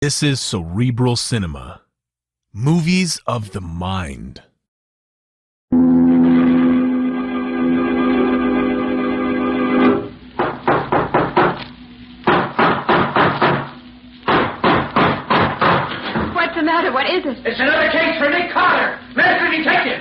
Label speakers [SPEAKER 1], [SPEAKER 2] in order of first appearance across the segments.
[SPEAKER 1] This is Cerebral Cinema. Movies of the mind.
[SPEAKER 2] What's the matter? What is it?
[SPEAKER 3] It's another case for Nick Carter, Master Detective.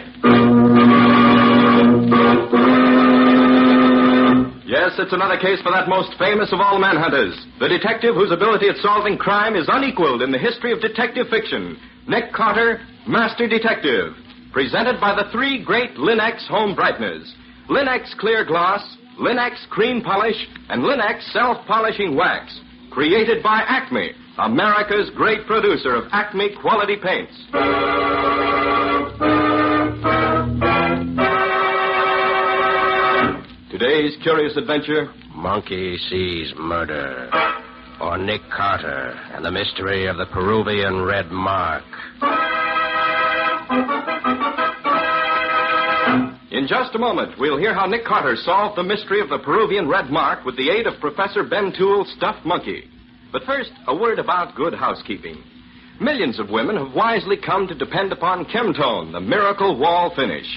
[SPEAKER 4] Yes, it's another case for that most famous of all manhunters, the detective whose ability at solving crime is unequaled in the history of detective fiction, Nick Carter, Master Detective, presented by the three great Linex home brighteners, Linex Clear Gloss, Linex Cream Polish, and Linex Self-Polishing Wax, created by Acme, America's great producer of Acme quality paints. Today's curious adventure,
[SPEAKER 5] Monkey Sees Murder, or Nick Carter and the mystery of the Peruvian Red Mark.
[SPEAKER 4] In just a moment, we'll hear how Nick Carter solved the mystery of the Peruvian Red Mark with the aid of Professor Ben Toule's stuffed monkey. But first, a word about good housekeeping. Millions of women have wisely come to depend upon Chemtone, the miracle wall finish.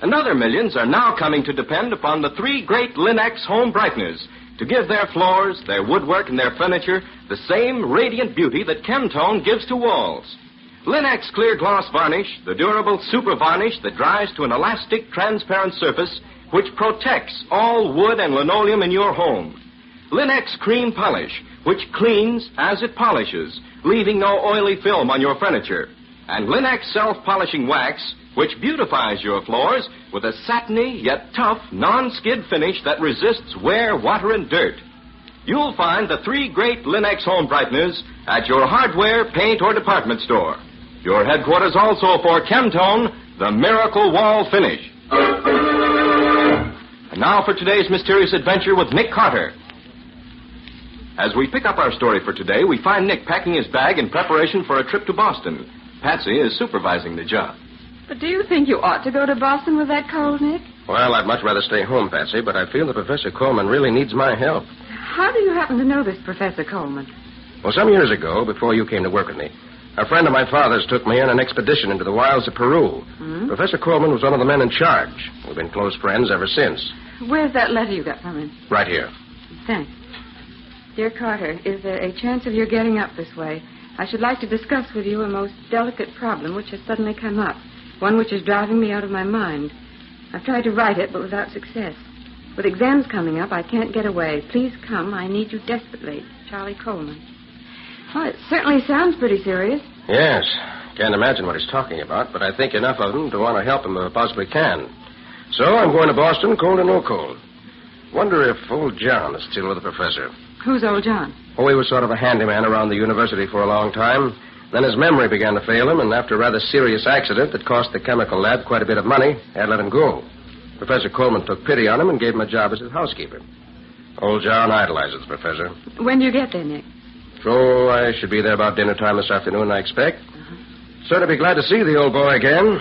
[SPEAKER 4] And other millions are now coming to depend upon the three great Linex home brighteners to give their floors, their woodwork, and their furniture the same radiant beauty that Chemtone gives to walls. Linex Clear Gloss Varnish, the durable super varnish that dries to an elastic, transparent surface which protects all wood and linoleum in your home. Linex Cream Polish, which cleans as it polishes, leaving no oily film on your furniture. And Linex Self-Polishing Wax, which beautifies your floors with a satiny yet tough non-skid finish that resists wear, water, and dirt. You'll find the three great Linex home brighteners at your hardware, paint, or department store. Your headquarters also for Chemtone, the miracle wall finish. And now for today's mysterious adventure with Nick Carter. As we pick up our story for today, we find Nick packing his bag in preparation for a trip to Boston. Patsy is supervising the job.
[SPEAKER 2] But do you think you ought to go to Boston with that cold, Nick?
[SPEAKER 5] Well, I'd much rather stay home, Patsy, but I feel that Professor Colman really needs my help.
[SPEAKER 2] How do you happen to know this Professor Colman?
[SPEAKER 5] Well, some years ago, before you came to work with me, a friend of my father's took me on an expedition into the wilds of Peru.
[SPEAKER 2] Hmm?
[SPEAKER 5] Professor Colman was one of the men in charge. We've been close friends ever since.
[SPEAKER 2] Where's that letter you got from him?
[SPEAKER 5] Right here.
[SPEAKER 2] Thanks. Dear Carter, is there a chance of your getting up this way? I should like to discuss with you a most delicate problem which has suddenly come up. One which is driving me out of my mind. I've tried to write it, but without success. With exams coming up, I can't get away. Please come. I need you desperately. Charlie Coleman. Well, it certainly sounds pretty serious.
[SPEAKER 5] Yes. Can't imagine what he's talking about, but I think enough of him to want to help him if I possibly can. So I'm going to Boston, cold or no cold. Wonder if old John is still with the professor.
[SPEAKER 2] Who's old John?
[SPEAKER 5] Oh, he was sort of a handyman around the university for a long time. Then his memory began to fail him, and after a rather serious accident that cost the chemical lab quite a bit of money, they had let him go. Professor Colman took pity on him and gave him a job as his housekeeper. Old John idolizes the professor.
[SPEAKER 2] When do you get there, Nick?
[SPEAKER 5] So I should be there about dinner time this afternoon, I expect. Certainly be glad to see the old boy again.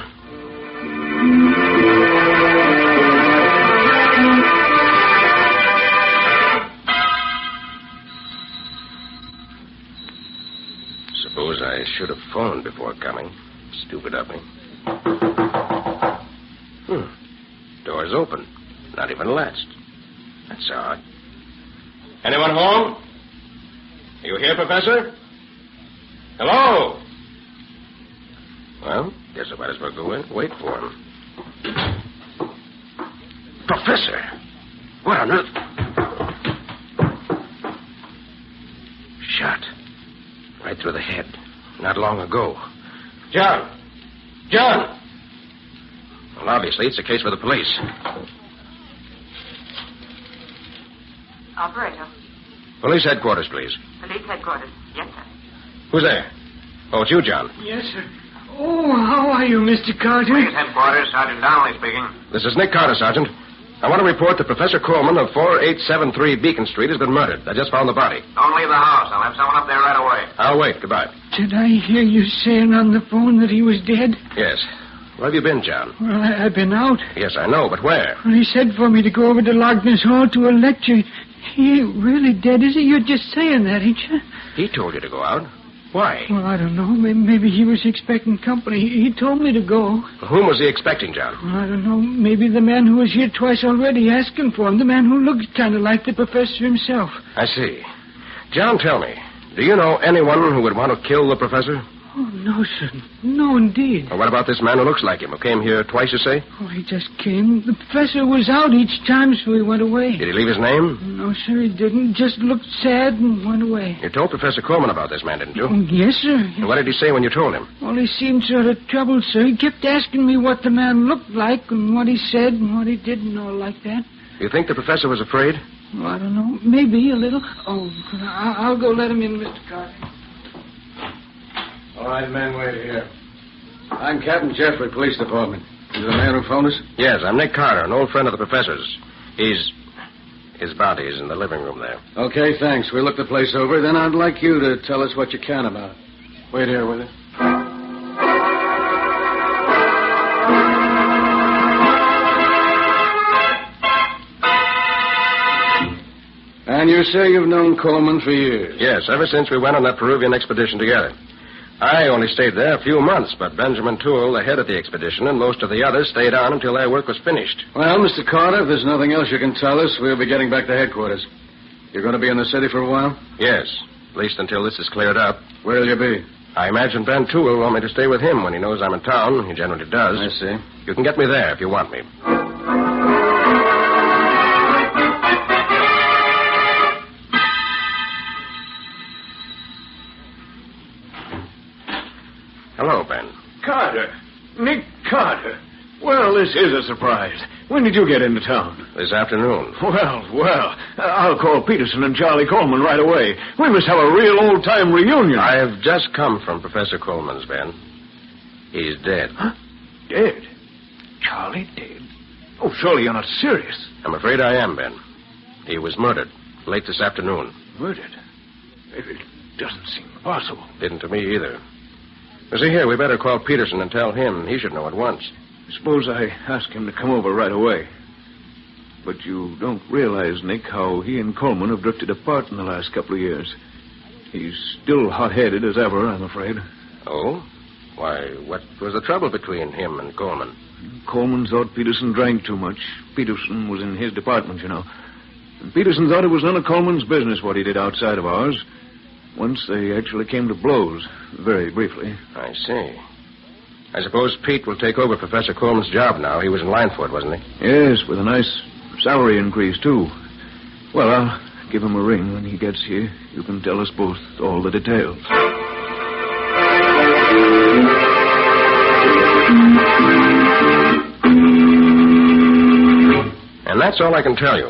[SPEAKER 5] Suppose I should have phoned before coming. Stupid of me. Door's open. Not even latched. That's odd. Anyone home? Are you here, Professor? Hello? Well, guess I might as well go in and wait for him. Professor! What on earth? Shot. Right through the head. Not long ago. John! John! Well, obviously, it's a case for the police.
[SPEAKER 6] Operator.
[SPEAKER 5] Police headquarters, please.
[SPEAKER 6] Police headquarters. Yes, sir.
[SPEAKER 5] Who's there? Oh, it's you, John.
[SPEAKER 3] Yes, sir. Oh, how are you, Mr. Carter?
[SPEAKER 7] Police headquarters, Sergeant Donnelly speaking.
[SPEAKER 5] This is Nick Carter, Sergeant. I want to report that Professor Colman of 4873 Beacon Street has been murdered. I just found the body.
[SPEAKER 7] Don't leave the house. I'll have someone up there right away.
[SPEAKER 5] I'll wait. Goodbye.
[SPEAKER 3] Did I hear you saying on the phone that he was dead?
[SPEAKER 5] Yes. Where have you been, John?
[SPEAKER 3] Well, I've been out.
[SPEAKER 5] Yes, I know, but where?
[SPEAKER 3] Well, he said for me to go over to Logness Hall to a lecture. He ain't really dead, is he? You're just saying that, ain't you?
[SPEAKER 5] He told you to go out. Why?
[SPEAKER 3] Well, I don't know. Maybe he was expecting company. He told me to go.
[SPEAKER 5] Whom was he expecting, John?
[SPEAKER 3] Well, I don't know. Maybe the man who was here twice already asking for him. The man who looked kind of like the professor himself.
[SPEAKER 5] I see. John, tell me, do you know anyone who would want to kill the professor?
[SPEAKER 3] Oh, no, sir. No, indeed.
[SPEAKER 5] Well, what about this man who looks like him, who came here twice, you say?
[SPEAKER 3] Oh, he just came. The professor was out each time, so he went away.
[SPEAKER 5] Did he leave his name?
[SPEAKER 3] No, sir, he didn't. Just looked sad and went away.
[SPEAKER 5] You told Professor Colman about this man, didn't you?
[SPEAKER 3] Oh, yes, sir.
[SPEAKER 5] And what did he say when you told him?
[SPEAKER 3] Well, he seemed sort of troubled, sir. He kept asking me what the man looked like and what he said and what he did and all like that.
[SPEAKER 5] You think the professor was afraid?
[SPEAKER 3] Well, I don't know. Maybe a little. Oh, I'll go let him in, Mr. Carter.
[SPEAKER 8] All right, men, wait here. I'm Captain Jeffrey, Police Department. You the man who phoned us?
[SPEAKER 5] Yes, I'm Nick Carter, an old friend of the professor's. His body is in the living room there.
[SPEAKER 8] Okay, thanks. We'll look the place over. Then I'd like you to tell us what you can about it. Wait here, will you? And you say you've known Colman for years?
[SPEAKER 5] Yes, ever since we went on that Peruvian expedition together. I only stayed there a few months, but Benjamin Toule, the head of the expedition, and most of the others stayed on until their work was finished.
[SPEAKER 8] Well, Mr. Carter, if there's nothing else you can tell us, we'll be getting back to headquarters. You're going to be in the city for a while?
[SPEAKER 5] Yes, at least until this is cleared up.
[SPEAKER 8] Where'll you be?
[SPEAKER 5] I imagine Ben Toule will want me to stay with him when he knows I'm in town. He generally does.
[SPEAKER 8] I see.
[SPEAKER 5] You can get me there if you want me. Hello, Ben.
[SPEAKER 9] Carter. Nick Carter. Well, this is a surprise. When did you get into town?
[SPEAKER 5] This afternoon.
[SPEAKER 9] Well. I'll call Peterson and Charlie Colman right away. We must have a real old-time reunion.
[SPEAKER 5] I have just come from Professor Colman's, Ben. He's dead.
[SPEAKER 9] Huh? Dead? Charlie dead? Oh, surely you're not serious.
[SPEAKER 5] I'm afraid I am, Ben. He was murdered late this afternoon.
[SPEAKER 9] Murdered? It doesn't seem possible.
[SPEAKER 5] Didn't to me either. See here, we better call Peterson and tell him. He should know at once.
[SPEAKER 9] Suppose I ask him to come over right away. But you don't realize, Nick, how he and Colman have drifted apart in the last couple of years. He's still hot-headed as ever, I'm afraid.
[SPEAKER 5] Oh? Why, what was the trouble between him and Colman?
[SPEAKER 9] Colman thought Peterson drank too much. Peterson was in his department, you know. And Peterson thought it was none of Colman's business what he did outside of ours. Once they actually came to blows, very briefly.
[SPEAKER 5] I see. I suppose Pete will take over Professor Colman's job now. He was in line for it, wasn't he?
[SPEAKER 9] Yes, with a nice salary increase, too. Well, I'll give him a ring when he gets here. You can tell us both all the details.
[SPEAKER 5] And that's all I can tell you.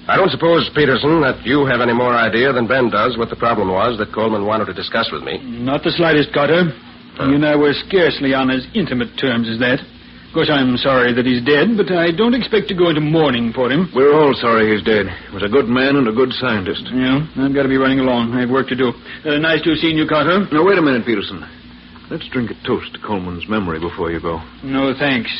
[SPEAKER 5] I don't suppose, Peterson, that you have any more idea than Ben does what the problem was that Colman wanted to discuss with me.
[SPEAKER 10] Not the slightest, Carter. You and I were scarcely on as intimate terms as that. Of course, I'm sorry that he's dead, but I don't expect to go into mourning for him.
[SPEAKER 9] We're all sorry he's dead. He was a good man and a good scientist.
[SPEAKER 10] Yeah, I've got to be running along. I have work to do. Nice to have seen you, Carter.
[SPEAKER 9] Now, wait a minute, Peterson. Let's drink a toast to Colman's memory before you go.
[SPEAKER 10] No, thanks.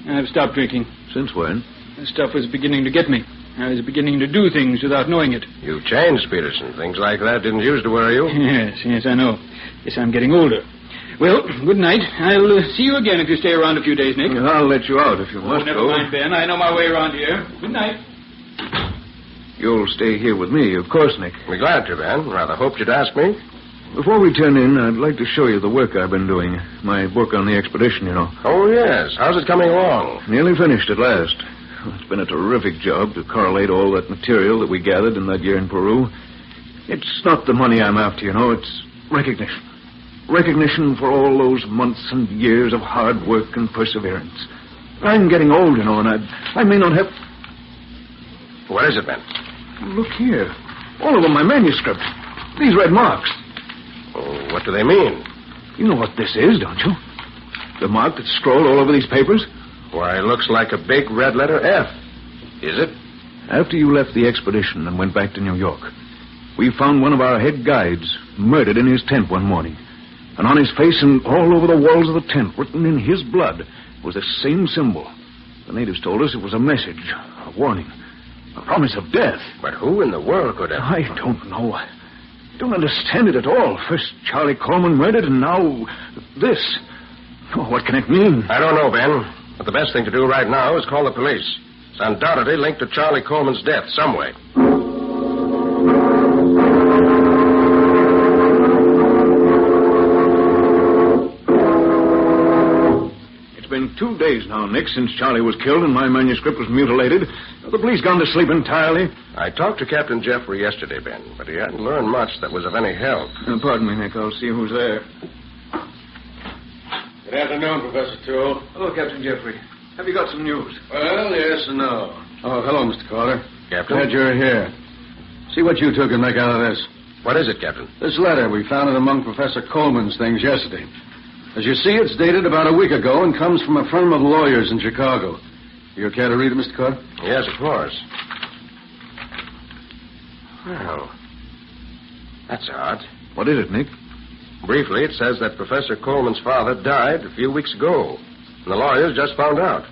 [SPEAKER 10] I've stopped drinking.
[SPEAKER 9] Since when?
[SPEAKER 10] The stuff was beginning to get me. I was beginning to do things without knowing it.
[SPEAKER 5] You've changed, Peterson. Things like that didn't used to worry you.
[SPEAKER 10] Yes, I know. Guess I'm getting older. Well, good night. I'll see you again if you stay around a few days, Nick.
[SPEAKER 9] I'll let you out if you must
[SPEAKER 10] never
[SPEAKER 9] go.
[SPEAKER 10] mind, Ben. I know my way around here. Good night.
[SPEAKER 9] You'll stay here with me, of course, Nick.
[SPEAKER 5] We're glad to, Ben. Rather hoped you'd ask me.
[SPEAKER 9] Before we turn in, I'd like to show you the work I've been doing. My book on the expedition, you know.
[SPEAKER 5] Oh, yes. How's it coming along?
[SPEAKER 9] Nearly finished at last. It's been a terrific job to correlate all that material that we gathered in that year in Peru. It's not the money I'm after, you know. It's recognition. Recognition for all those months and years of hard work and perseverance. I'm getting old, you know, and I may not have...
[SPEAKER 5] What is it, Ben?
[SPEAKER 9] Look here. All of them, my manuscripts. These red marks.
[SPEAKER 5] Oh, what do they mean?
[SPEAKER 9] You know what this is, don't you? The mark that's scrawled all over these papers?
[SPEAKER 5] Why, it looks like a big red letter F. Is it?
[SPEAKER 9] After you left the expedition and went back to New York, we found one of our head guides murdered in his tent one morning. And on his face and all over the walls of the tent, written in his blood, was the same symbol. The natives told us it was a message, a warning, a promise of death.
[SPEAKER 5] But who in the world could have...
[SPEAKER 9] I don't know. I don't understand it at all. First Charlie Colman murdered, and now this. Oh, what can it mean?
[SPEAKER 5] I don't know, Ben. But the best thing to do right now is call the police. It's undoubtedly linked to Charlie Colman's death some way.
[SPEAKER 9] It's been 2 days now, Nick, since Charlie was killed and my manuscript was mutilated. The police gone to sleep entirely.
[SPEAKER 5] I talked to Captain Jeffrey yesterday, Ben, but he hadn't learned much that was of any help.
[SPEAKER 9] Pardon me, Nick. I'll see who's there.
[SPEAKER 8] Good afternoon, Professor Toule.
[SPEAKER 9] Hello, Captain Jeffrey. Have you got some news?
[SPEAKER 8] Well, yes and no. Oh, hello, Mr. Carter.
[SPEAKER 5] Captain?
[SPEAKER 8] Glad you're here. See what you two can make out of this.
[SPEAKER 5] What is it, Captain?
[SPEAKER 8] This letter, we found it among Professor Colman's things yesterday. As you see, it's dated about a week ago and comes from a firm of lawyers in Chicago. You care to read it, Mr. Carter?
[SPEAKER 5] Yes, of course. Well, that's odd.
[SPEAKER 9] What is it, Nick?
[SPEAKER 5] Briefly, it says that Professor Colman's father died a few weeks ago, and the lawyers just found out.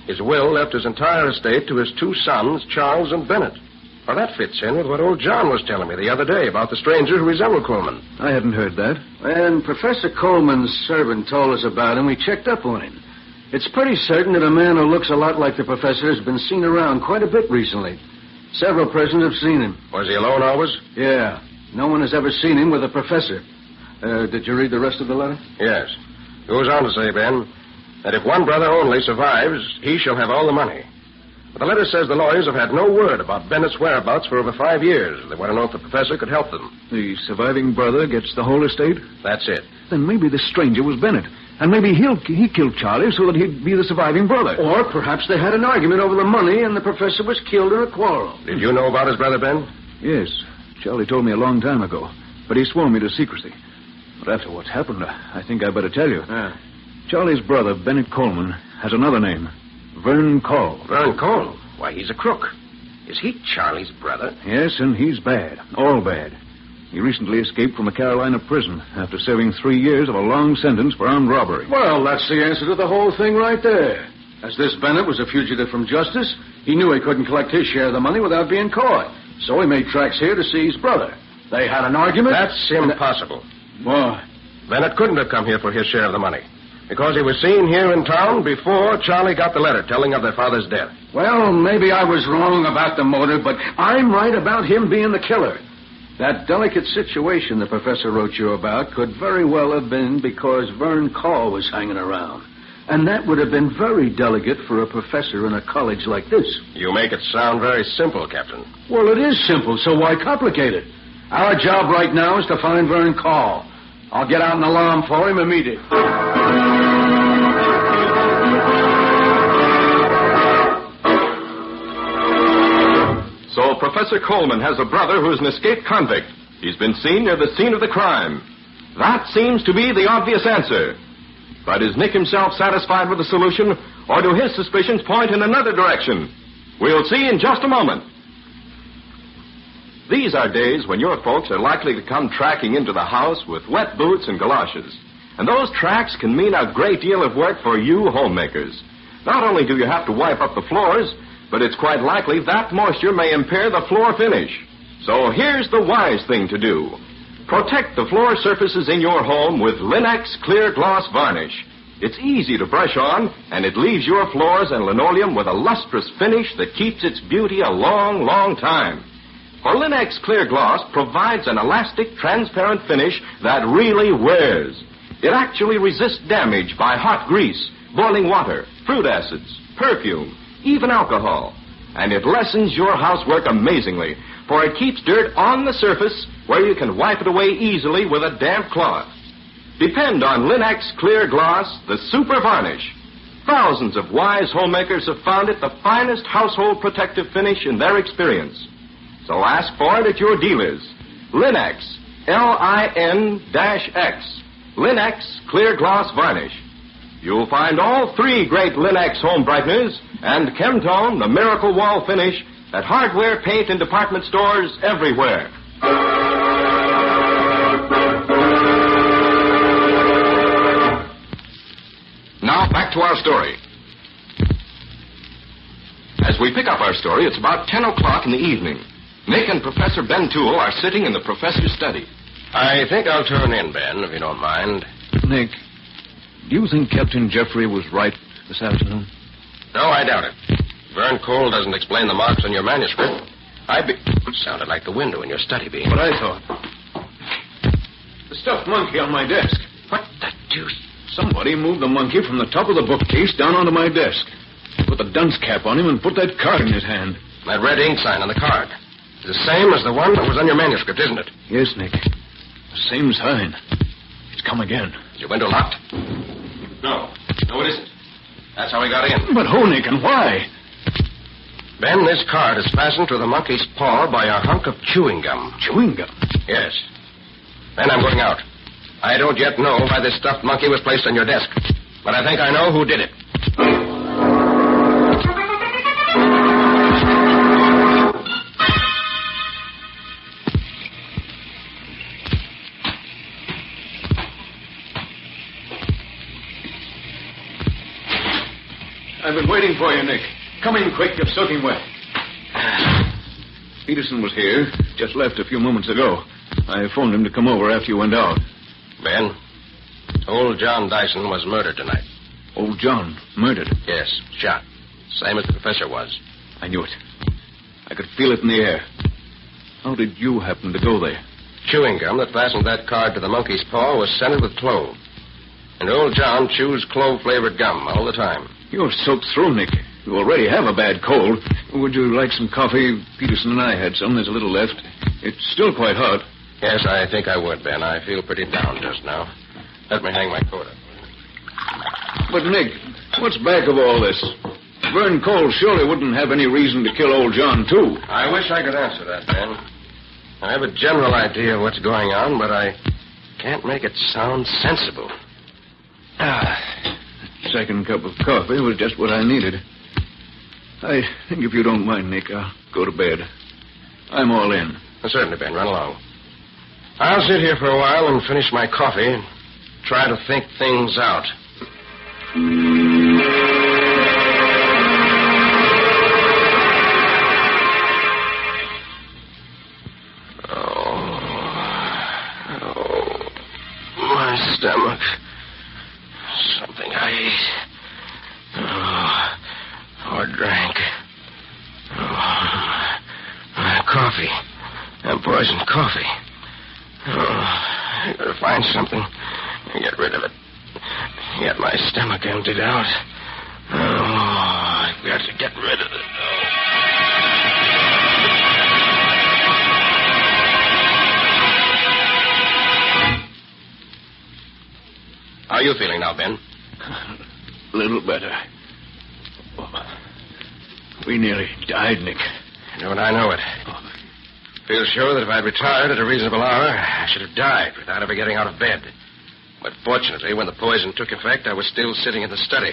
[SPEAKER 5] His will left his entire estate to his 2 sons, Charles and Bennett. Well, that fits in with what old John was telling me the other day about the stranger who resembled Colman.
[SPEAKER 9] I hadn't heard that.
[SPEAKER 8] When Professor Colman's servant told us about him, we checked up on him. It's pretty certain that a man who looks a lot like the professor has been seen around quite a bit recently. Several persons have seen him.
[SPEAKER 5] Was he alone always?
[SPEAKER 8] Yeah. No one has ever seen him with a professor. Did you read the rest of the letter?
[SPEAKER 5] Yes. Goes on to say, Ben, that if one brother only survives, he shall have all the money. But the letter says the lawyers have had no word about Bennett's whereabouts for over 5 years. They want to know if the professor could help them.
[SPEAKER 9] The surviving brother gets the whole estate?
[SPEAKER 5] That's it.
[SPEAKER 9] Then maybe the stranger was Bennett. And maybe he killed Charlie so that he'd be the surviving brother.
[SPEAKER 8] Or perhaps they had an argument over the money and the professor was killed in a quarrel.
[SPEAKER 5] Did you know about his brother, Ben?
[SPEAKER 9] Yes. Charlie told me a long time ago. But he swore me to secrecy. But after what's happened, I think I'd better tell you. Charlie's brother, Bennett Colman, has another name. Vern Call.
[SPEAKER 5] Vern Call? Why, he's a crook. Is he Charlie's brother?
[SPEAKER 9] Yes, and he's bad. All bad. He recently escaped from a Carolina prison after serving 3 years of a long sentence for armed robbery.
[SPEAKER 8] Well, that's the answer to the whole thing right there. As this Bennett was a fugitive from justice, he knew he couldn't collect his share of the money without being caught. So he made tracks here to see his brother. They had an argument.
[SPEAKER 5] That's impossible.
[SPEAKER 8] Why?
[SPEAKER 5] Bennett couldn't have come here for his share of the money. Because he was seen here in town before Charlie got the letter telling of their father's death.
[SPEAKER 8] Well, maybe I was wrong about the motive, but I'm right about him being the killer. That delicate situation the professor wrote you about could very well have been because Vern Call was hanging around. And that would have been very delicate for a professor in a college like this.
[SPEAKER 5] You make it sound very simple, Captain.
[SPEAKER 8] Well, it is simple, so why complicate it? Our job right now is to find Vern Call. I'll get out an alarm for him immediately.
[SPEAKER 4] So Professor Colman has a brother who's an escaped convict. He's been seen near the scene of the crime. That seems to be the obvious answer. But is Nick himself satisfied with the solution, or do his suspicions point in another direction? We'll see in just a moment. These are days when your folks are likely to come tracking into the house with wet boots and galoshes. And those tracks can mean a great deal of work for you homemakers. Not only do you have to wipe up the floors, but it's quite likely that moisture may impair the floor finish. So here's the wise thing to do. Protect the floor surfaces in your home with Linex Clear Gloss Varnish. It's easy to brush on, and it leaves your floors and linoleum with a lustrous finish that keeps its beauty a long, long time. For Linex Clear Gloss provides an elastic, transparent finish that really wears. It actually resists damage by hot grease, boiling water, fruit acids, perfume, even alcohol. And it lessens your housework amazingly, for it keeps dirt on the surface where you can wipe it away easily with a damp cloth. Depend on Linex Clear Gloss, the super varnish. Thousands of wise homemakers have found it the finest household protective finish in their experience. So ask for it at your dealers. Linex, L-I-N-X. Linex Clear Gloss Varnish. You'll find all 3 great Linex home brighteners and Chemtone, the miracle wall finish, at hardware, paint, and department stores everywhere. Now, back to our story. As we pick up our story, it's about 10 o'clock in the evening. Nick and Professor Ben Toule are sitting in the professor's study.
[SPEAKER 5] I think I'll turn in, Ben, if you don't mind.
[SPEAKER 9] Nick, do you think Captain Jeffrey was right this afternoon?
[SPEAKER 5] No, I doubt it. Vern Cole doesn't explain the marks on your manuscript. It sounded like the window in your study being...
[SPEAKER 9] What I thought. The stuffed monkey on my desk.
[SPEAKER 5] What the deuce?
[SPEAKER 9] Somebody moved the monkey from the top of the bookcase down onto my desk. Put the dunce cap on him and put that card in his hand.
[SPEAKER 5] That red ink sign on the card. It's the same as the one that was on your manuscript, isn't it?
[SPEAKER 9] Yes, Nick. The same sign. It's come again.
[SPEAKER 5] Is your window locked? No, it isn't. That's how we got in.
[SPEAKER 9] But who, Nick, and why?
[SPEAKER 5] Ben, this card is fastened to the monkey's paw by a hunk of chewing gum.
[SPEAKER 9] Chewing gum?
[SPEAKER 5] Yes. Then I'm going out. I don't yet know why this stuffed monkey was placed on your desk, but I think I know who did it.
[SPEAKER 9] I've been waiting for you, Nick. Come in quick. You're soaking wet. Peterson was here. Just left a few moments ago. I phoned him to come over after you went out.
[SPEAKER 5] Ben, old John Dyson was murdered tonight.
[SPEAKER 9] Old John, murdered?
[SPEAKER 5] Yes, shot. Same as the professor was.
[SPEAKER 9] I knew it. I could feel it in the air. How did you happen to go there?
[SPEAKER 5] Chewing gum that fastened that card to the monkey's paw was scented with clove. And old John chews clove-flavored gum all the time.
[SPEAKER 9] You're soaked through, Nick. You already have a bad cold. Would you like some coffee? Peterson and I had some. There's a little left. It's still quite hot.
[SPEAKER 5] Yes, I think I would, Ben. I feel pretty down just now. Let me hang my coat up.
[SPEAKER 9] But, Nick, what's back of all this? Vern Cole surely wouldn't have any reason to kill old John, too.
[SPEAKER 5] I wish I could answer that, Ben. I have a general idea of what's going on, but I can't make it sound sensible.
[SPEAKER 9] Second cup of coffee was just what I needed. I think if you don't mind, Nick, I'll go to bed. I'm all in.
[SPEAKER 5] Well, certainly, Ben. Run along. I'll sit here for a while and finish my coffee and try to think things out. Oh, my stomach. Something I ate. Or drank. Coffee. Poisoned coffee. I gotta find something and get rid of it. Get my stomach emptied out. I've got to get rid of it. How are you feeling now, Ben?
[SPEAKER 9] A little better. We nearly died, Nick.
[SPEAKER 5] Don't I know it? Feel sure that if I'd retired at a reasonable hour, I should have died without ever getting out of bed. But fortunately, when the poison took effect, I was still sitting in the study.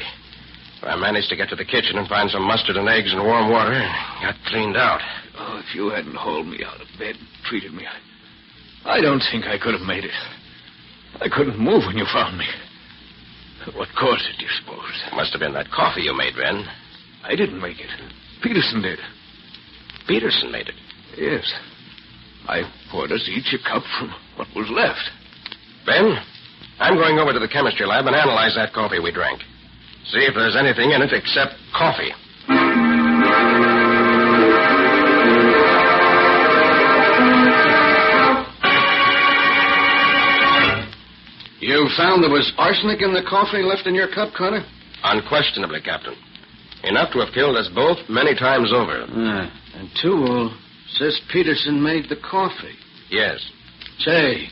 [SPEAKER 5] I managed to get to the kitchen and find some mustard and eggs and warm water and got cleaned out.
[SPEAKER 9] Oh, if you hadn't hauled me out of bed and treated me, I don't think I could have made it. I couldn't move when you found me. What caused it, do you suppose?
[SPEAKER 5] It must have been that coffee you made, Ben.
[SPEAKER 9] I didn't make it. Peterson did.
[SPEAKER 5] Peterson made it?
[SPEAKER 9] Yes. I poured us each a cup from what was left.
[SPEAKER 5] Ben, I'm going over to the chemistry lab and analyze that coffee we drank. See if there's anything in it except coffee. You found there was arsenic in the coffee left in your cup, Carter? Unquestionably, Captain. Enough to have killed us both many times over.
[SPEAKER 11] And Toole says Peterson made the coffee.
[SPEAKER 5] Yes.
[SPEAKER 11] Say,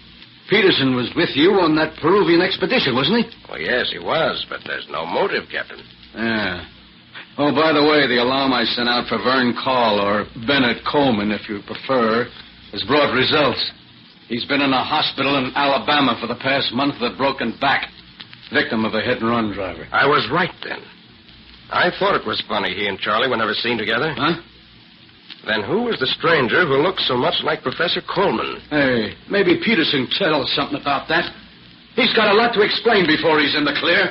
[SPEAKER 11] Peterson was with you on that Peruvian expedition, wasn't he?
[SPEAKER 5] Well, yes, he was, but there's no motive, Captain.
[SPEAKER 11] Yeah. Oh, by the way, the alarm I sent out for Vern Call, or Bennett Colman, if you prefer, has brought results. He's been in a hospital in Alabama for the past month with a broken back. Victim of a hit-and-run driver.
[SPEAKER 5] I was right, then. I thought it was funny he and Charlie were never seen together.
[SPEAKER 11] Huh?
[SPEAKER 5] Then who was the stranger who looked so much like Professor Colman?
[SPEAKER 11] Hey, maybe Peterson can tell us something about that. He's got a lot to explain before he's in the clear.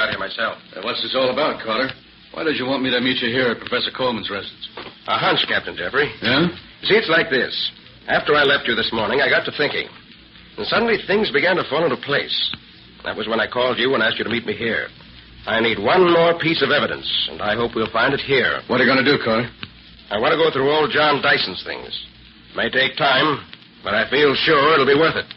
[SPEAKER 5] got here myself.
[SPEAKER 11] What's this all about, Carter? Why did you want me to meet you here at Professor Colman's residence?
[SPEAKER 5] A hunch, Captain Jeffrey.
[SPEAKER 11] Yeah?
[SPEAKER 5] You see, it's like this. After I left you this morning, I got to thinking. And suddenly things began to fall into place. That was when I called you and asked you to meet me here. I need one more piece of evidence, and I hope we'll find it here.
[SPEAKER 11] What are you going to do, Carter?
[SPEAKER 5] I want to go through old John Dyson's things. It may take time, but I feel sure it'll be worth it.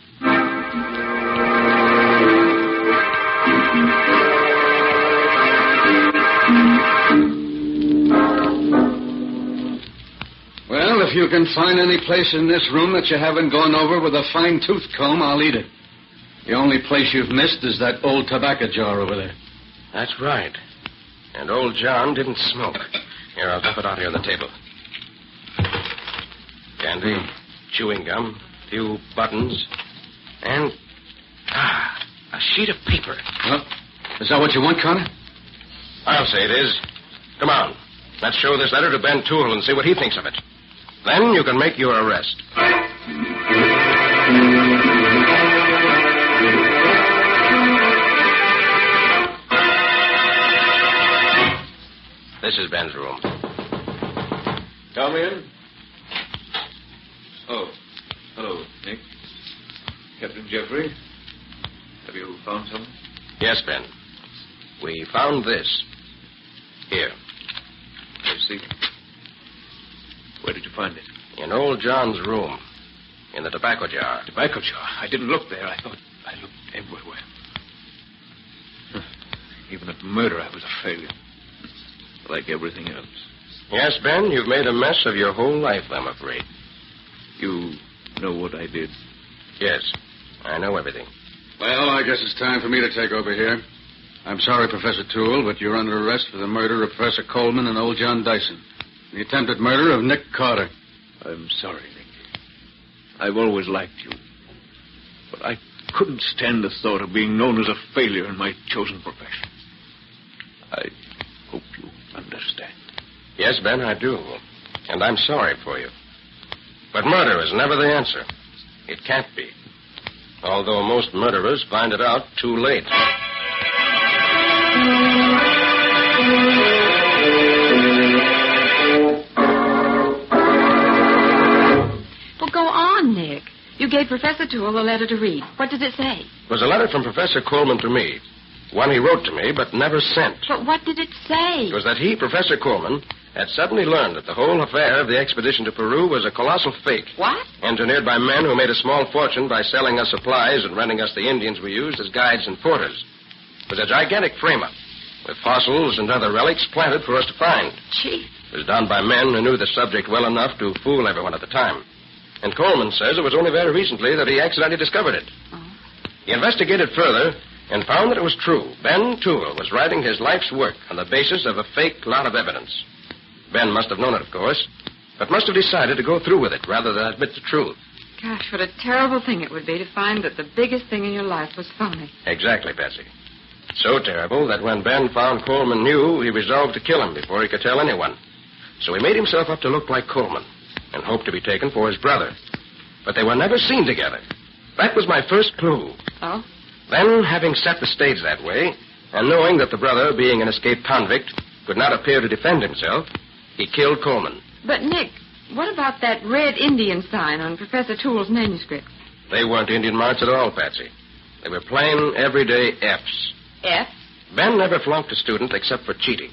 [SPEAKER 11] Well, if you can find any place in this room that you haven't gone over with a fine-tooth comb, I'll eat it. The only place you've missed is that old tobacco jar over there.
[SPEAKER 5] That's right. And old John didn't smoke. Here, I'll dump it out here on the table. Candy, chewing gum, a few buttons, and... a sheet of paper.
[SPEAKER 11] Well, is that what you want, Carter?
[SPEAKER 5] I'll say it is. Come on. Let's show this letter to Ben Toule and see what he thinks of it. Then you can make your arrest. This is Ben's room.
[SPEAKER 9] Come in. Oh, hello, Nick. Captain Jeffrey. Have you found something?
[SPEAKER 5] Yes, Ben. We found this. Here.
[SPEAKER 9] I see. Where did you find it?
[SPEAKER 5] In old John's room. In the tobacco jar.
[SPEAKER 9] Tobacco jar. I didn't look there. I thought I looked everywhere. Even at murder, I was a failure. Like everything else.
[SPEAKER 5] Yes, Ben, you've made a mess of your whole life, I'm afraid.
[SPEAKER 9] You know what I did?
[SPEAKER 5] Yes, I know everything.
[SPEAKER 11] Well, I guess it's time for me to take over here. I'm sorry, Professor Toule, but you're under arrest for the murder of Professor Colman and old John Dyson. The attempted murder of Nick Carter.
[SPEAKER 9] I'm sorry, Nick. I've always liked you. But I couldn't stand the thought of being known as a failure in my chosen profession. I hope you understand.
[SPEAKER 5] Yes, Ben, I do. And I'm sorry for you. But murder is never the answer. It can't be. Although most murderers find it out too late.
[SPEAKER 2] Well, go on, Nick. You gave Professor Toule a letter to read. What did it say?
[SPEAKER 5] It was a letter from Professor Colman to me. One he wrote to me, but never sent.
[SPEAKER 2] But what did it say?
[SPEAKER 5] It was that he, Professor Colman, had suddenly learned that the whole affair of the expedition to Peru was a colossal fake.
[SPEAKER 2] What?
[SPEAKER 5] Engineered by men who made a small fortune by selling us supplies and renting us the Indians we used as guides and porters. It was a gigantic frame-up, with fossils and other relics planted for us to find.
[SPEAKER 2] Gee.
[SPEAKER 5] It was done by men who knew the subject well enough to fool everyone at the time. And Colman says it was only very recently that he accidentally discovered it.
[SPEAKER 2] Oh.
[SPEAKER 5] He investigated further and found that it was true. Ben Toule was writing his life's work on the basis of a fake lot of evidence. Ben must have known it, of course, but must have decided to go through with it rather than admit the truth.
[SPEAKER 2] Gosh, what a terrible thing it would be to find that the biggest thing in your life was phony.
[SPEAKER 5] Exactly, Betsy. So terrible that when Ben found Colman knew, he resolved to kill him before he could tell anyone. So he made himself up to look like Colman and hoped to be taken for his brother. But they were never seen together. That was my first clue.
[SPEAKER 2] Oh?
[SPEAKER 5] Then, having set the stage that way, and knowing that the brother, being an escaped convict, could not appear to defend himself, he killed Colman.
[SPEAKER 2] But, Nick, what about that red Indian sign on Professor Toule's manuscript?
[SPEAKER 5] They weren't Indian marks at all, Patsy. They were plain, everyday F's.
[SPEAKER 2] F?
[SPEAKER 5] Ben never flunked a student except for cheating.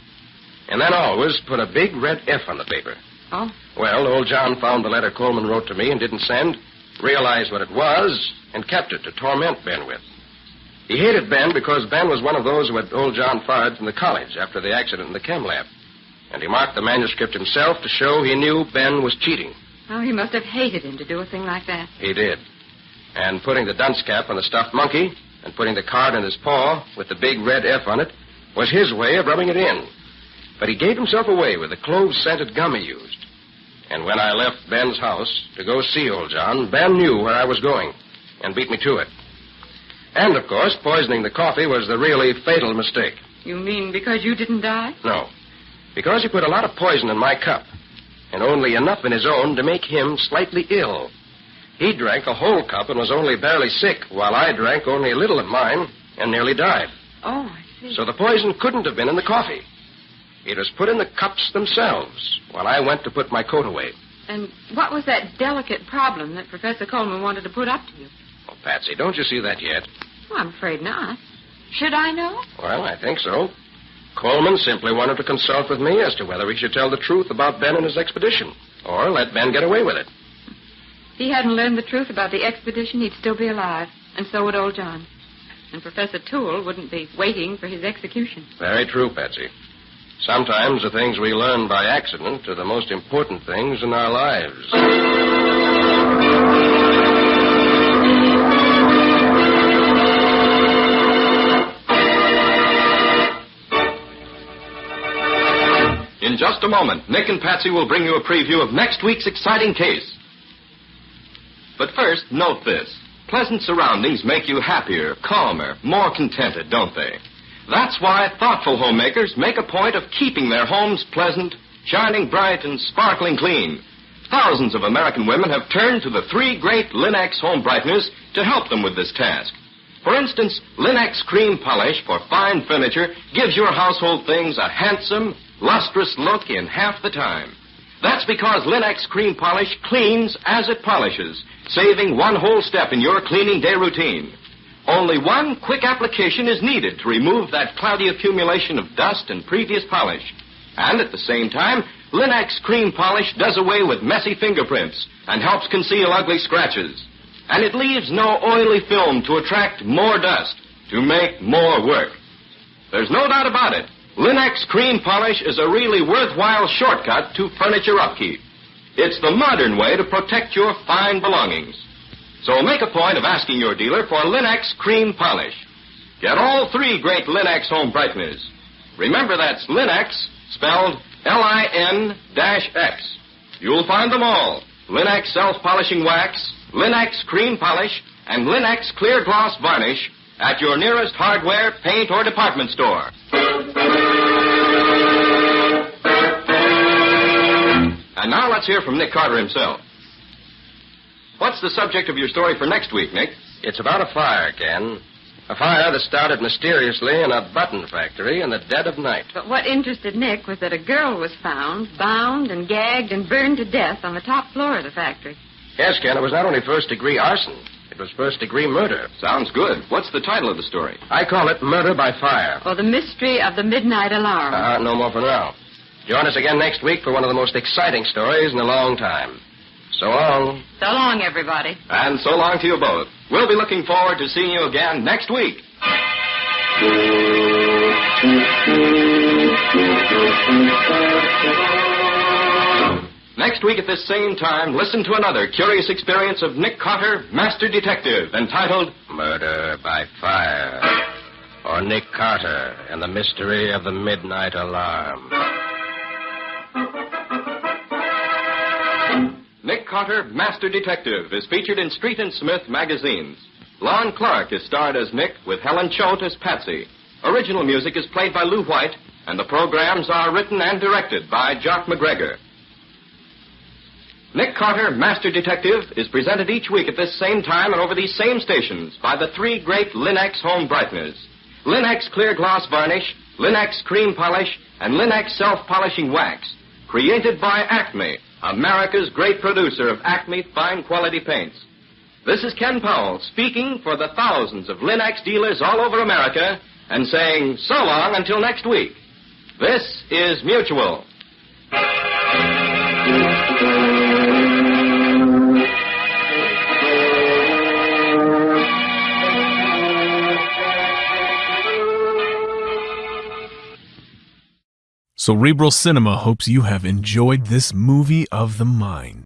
[SPEAKER 5] And then always put a big red F on the paper.
[SPEAKER 2] Oh?
[SPEAKER 5] Well, old John found the letter Colman wrote to me and didn't send, realized what it was, and kept it to torment Ben with. He hated Ben because Ben was one of those who had old John fired from the college after the accident in the chem lab. And he marked the manuscript himself to show he knew Ben was cheating.
[SPEAKER 2] Oh, he must have hated him to do a thing like that.
[SPEAKER 5] He did. And putting the dunce cap on the stuffed monkey and putting the card in his paw with the big red F on it was his way of rubbing it in. But he gave himself away with the clove-scented gum he used. And when I left Ben's house to go see old John, Ben knew where I was going and beat me to it. And, of course, poisoning the coffee was the really fatal mistake.
[SPEAKER 2] You mean because you didn't die?
[SPEAKER 5] No. Because he put a lot of poison in my cup, and only enough in his own to make him slightly ill. He drank a whole cup and was only barely sick, while I drank only a little of mine and nearly died.
[SPEAKER 2] Oh, I see.
[SPEAKER 5] So the poison couldn't have been in the coffee. It was put in the cups themselves while I went to put my coat away.
[SPEAKER 2] And what was that delicate problem that Professor Colman wanted to put up to you?
[SPEAKER 5] Oh, Patsy, don't you see that yet?
[SPEAKER 2] Well, I'm afraid not. Should I know?
[SPEAKER 5] Well, I think so. Coleman simply wanted to consult with me as to whether he should tell the truth about Ben and his expedition, or let Ben get away with it.
[SPEAKER 2] If he hadn't learned the truth about the expedition, he'd still be alive, and so would old John. And Professor Toule wouldn't be waiting for his execution.
[SPEAKER 5] Very true, Patsy. Sometimes the things we learn by accident are the most important things in our lives.
[SPEAKER 4] In just a moment, Nick and Patsy will bring you a preview of next week's exciting case. But first, note this. Pleasant surroundings make you happier, calmer, more contented, don't they? That's why thoughtful homemakers make a point of keeping their homes pleasant, shining bright, and sparkling clean. Thousands of American women have turned to the 3 great Linex home brighteners to help them with this task. For instance, Linex cream polish for fine furniture gives your household things a handsome, lustrous look in half the time. That's because Linex cream polish cleans as it polishes, saving one whole step in your cleaning day routine. Only one quick application is needed to remove that cloudy accumulation of dust and previous polish. And at the same time, Linex cream polish does away with messy fingerprints and helps conceal ugly scratches. And it leaves no oily film to attract more dust, to make more work. There's no doubt about it. Linex cream polish is a really worthwhile shortcut to furniture upkeep. It's the modern way to protect your fine belongings. So make a point of asking your dealer for Linex cream polish. Get all 3 great Linex home brighteners. Remember, that's Linex, spelled L-I-N-X. You'll find them all. Linex self-polishing wax, Linex cream polish, and Linex clear gloss varnish at your nearest hardware, paint, or department store. And now let's hear from Nick Carter himself. What's the subject of your story for next week, Nick?
[SPEAKER 5] It's about a fire, Ken. A fire that started mysteriously in a button factory in the dead of night.
[SPEAKER 2] But what interested Nick was that a girl was found, bound and gagged and burned to death on the top floor of the factory.
[SPEAKER 5] Yes, Ken, it was not only first-degree arson. It was first-degree murder.
[SPEAKER 4] Sounds good. What's the title of the story?
[SPEAKER 5] I call it Murder by Fire.
[SPEAKER 2] Or The Mystery of the Midnight Alarm.
[SPEAKER 5] No more for now. Join us again next week for one of the most exciting stories in a long time. So long.
[SPEAKER 2] So long, everybody.
[SPEAKER 4] And so long to you both. We'll be looking forward to seeing you again next week. Next week at this same time, listen to another curious experience of Nick Carter, Master Detective, entitled
[SPEAKER 5] Murder by Fire. Or Nick Carter and the Mystery of the Midnight Alarm.
[SPEAKER 4] Nick Carter, Master Detective, is featured in Street and Smith magazines. Lon Clark is starred as Nick with Helen Choate as Patsy. Original music is played by Lou White, and the programs are written and directed by Jock McGregor. Nick Carter, Master Detective, is presented each week at this same time and over these same stations by the 3 great Linex home brighteners. Linex clear gloss varnish, Linex cream polish, and Linex self-polishing wax. Created by Acme, America's great producer of Acme fine quality paints. This is Ken Powell speaking for the thousands of Linex dealers all over America and saying so long until next week. This is Mutual.
[SPEAKER 1] Cerebral Cinema hopes you have enjoyed this movie of the mind.